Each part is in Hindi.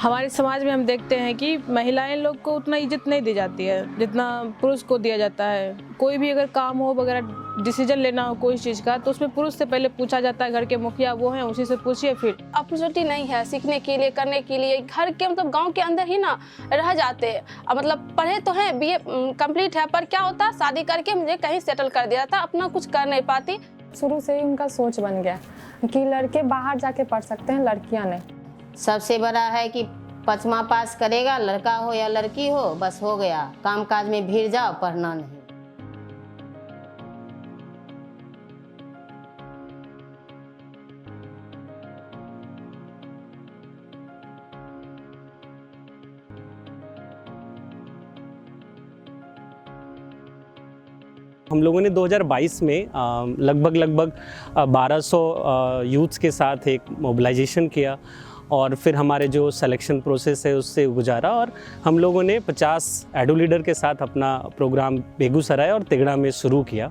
हमारे समाज में हम देखते हैं कि महिलाएं लोग को उतना इज्जत नहीं दी जाती है जितना पुरुष को दिया जाता है। कोई भी अगर काम हो वगैरह डिसीजन लेना हो कोई चीज़ का तो उसमें पुरुष से पहले पूछा जाता है। घर के मुखिया वो हैं, उसी से पूछिए। फिर अपॉर्चुनिटी नहीं है सीखने के लिए, करने के लिए। घर के मतलब गांव के अंदर ही ना रह जाते हैं। मतलब पढ़े तो हैं, बीए कंप्लीट है, पर क्या होता है शादी करके मुझे कहीं सेटल कर दिया था, अपना कुछ कर नहीं पाती। शुरू से ही उनका सोच बन गया कि लड़के बाहर जाके पढ़ सकते हैं, लड़कियां नहीं। सबसे बड़ा है कि 5वां पास करेगा, लड़का हो या लड़की हो, बस हो गया। काम काज में भीड़ जाओ, पढ़ना नहीं। हम लोगों ने 2022 में लगभग 1200 यूथ्स के साथ एक मोबिलाइजेशन किया और फिर हमारे जो सिलेक्शन प्रोसेस है उससे गुजारा और हम लोगों ने 50 एडो लीडर के साथ अपना प्रोग्राम बेगूसराय और तिगड़ा में शुरू किया।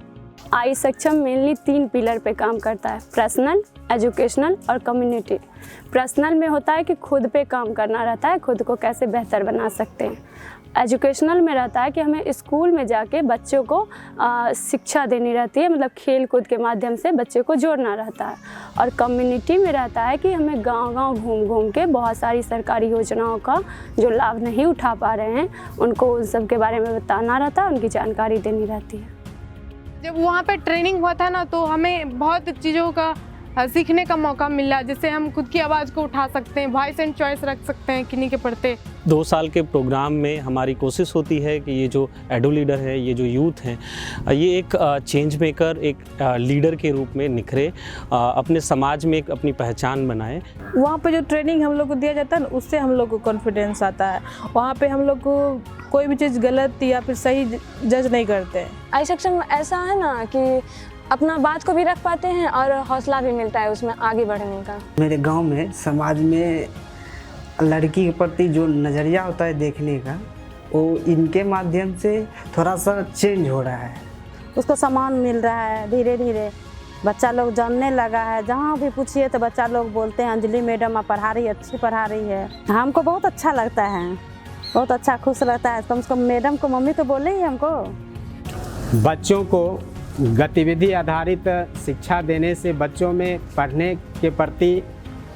आई सक्षम मेनली 3 पिलर पे काम करता है, पर्सनल, एजुकेशनल और कम्युनिटी। पर्सनल में होता है कि खुद पे काम करना रहता है, खुद को कैसे बेहतर बना सकते हैं। एजुकेशनल में रहता है कि हमें स्कूल में जाके बच्चों को शिक्षा देनी रहती है, मतलब खेल कूद के माध्यम से बच्चे को जोड़ना रहता है। और कम्युनिटी में रहता है कि हमें गांव-गांव घूम के बहुत सारी सरकारी योजनाओं का जो लाभ नहीं उठा पा रहे हैं उनको उन सब के बारे में बताना रहता है, उनकी जानकारी देनी रहती है। जब वहाँ पे ट्रेनिंग हुआ था ना तो हमें बहुत चीज़ों का सीखने का मौका मिला, जिससे हम खुद की आवाज़ को उठा सकते हैं, वॉइस एंड चॉइस रख सकते हैं किन्हीं के पढ़ते। 2 साल के प्रोग्राम में हमारी कोशिश होती है कि ये जो एडो लीडर है, ये जो यूथ हैं, ये एक चेंज मेकर, एक लीडर के रूप में निखरे, अपने समाज में एक अपनी पहचान बनाए। वहाँ पे जो ट्रेनिंग हम लोग को दिया जाता है ना, उससे हम लोग को कॉन्फिडेंस आता है। वहाँ पे हम लोग को कोई भी चीज़ गलत या फिर सही जज नहीं करते हैं। आई सक्षम ऐसा है ना कि अपना बात को भी रख पाते हैं और हौसला भी मिलता है उसमें आगे बढ़ने का। मेरे गांव में समाज में लड़की के प्रति जो नज़रिया होता है देखने का, वो इनके माध्यम से थोड़ा सा चेंज हो रहा है। उसको सम्मान मिल रहा है, धीरे धीरे बच्चा लोग जानने लगा है। जहाँ भी पूछिए तो बच्चा लोग बोलते हैं अंजलि मैडम आप पढ़ा रही है, अच्छी पढ़ा रही है। हमको बहुत अच्छा लगता है, बहुत अच्छा खुश लगता है। कम से कम मैडम को मम्मी तो बोले ही हमको। बच्चों को गतिविधि आधारित शिक्षा देने से बच्चों में पढ़ने के प्रति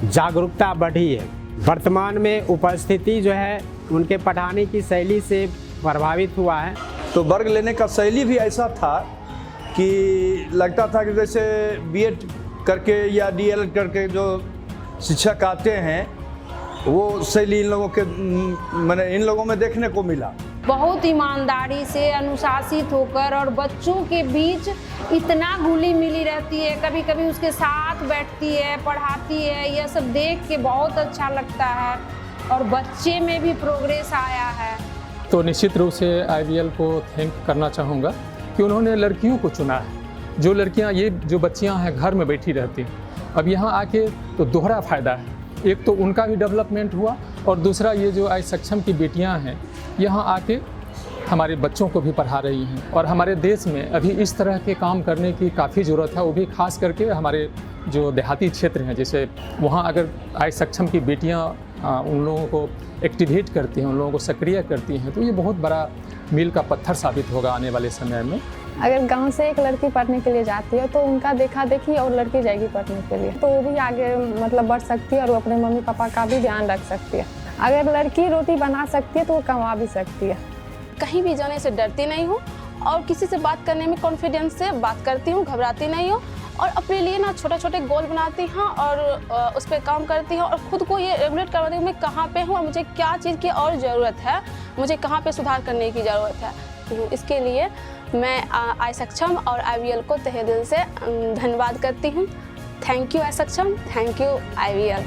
जागरूकता बढ़ी है। वर्तमान में उपस्थिति जो है उनके पढ़ाने की शैली से प्रभावित हुआ है। तो वर्ग लेने का शैली भी ऐसा था कि लगता था कि जैसे बीएड करके या डीएलएड करके जो शिक्षक आते हैं वो शैली इन लोगों के मैंने इन लोगों में देखने को मिला। बहुत ईमानदारी से अनुशासित होकर और बच्चों के बीच इतना घुली मिली रहती है, कभी कभी उसके साथ बैठती है, पढ़ाती है। यह सब देख के बहुत अच्छा लगता है और बच्चे में भी प्रोग्रेस आया है। तो निश्चित रूप से IVL को थैंक करना चाहूँगा कि उन्होंने लड़कियों को चुना है। जो लड़कियाँ, ये जो बच्चियाँ हैं घर में बैठी रहती हैं, अब यहाँ आके तो दोहरा फ़ायदा है। एक तो उनका भी डेवलपमेंट हुआ और दूसरा ये जो आई सक्षम की बेटियां हैं यहाँ आके हमारे बच्चों को भी पढ़ा रही हैं। और हमारे देश में अभी इस तरह के काम करने की काफ़ी ज़रूरत है, वो भी खास करके हमारे जो देहाती क्षेत्र हैं, जैसे वहाँ अगर आई सक्षम की बेटियाँ उन लोगों को एक्टिवेट करती हैं, उन लोगों को सक्रिय करती हैं, तो ये बहुत बड़ा मील का पत्थर साबित होगा आने वाले समय में। अगर गांव से एक लड़की पढ़ने के लिए जाती है तो उनका देखा देखी और लड़की जाएगी पढ़ने के लिए, तो वो भी आगे मतलब बढ़ सकती है और वो अपने मम्मी पापा का भी ध्यान रख सकती है। अगर लड़की रोटी बना सकती है तो वो कमा भी सकती है। कहीं भी जाने से डरती नहीं हूँ और किसी से बात करने में कॉन्फिडेंस से बात करती हूँ, घबराती नहीं हूँ। और अपने लिए ना छोटे छोटे गोल बनाती हूँ और उस पर काम करती हूँ और ख़ुद को ये रेगुलेट करवाती हूँ मैं कहाँ पे हूँ और मुझे क्या चीज़ की और ज़रूरत है, मुझे कहाँ पे सुधार करने की ज़रूरत है। तो इसके लिए मैं आई सक्षम और IVL को तहे दिल से धन्यवाद करती हूँ। थैंक यू आई सक्षम, थैंक यू IVL।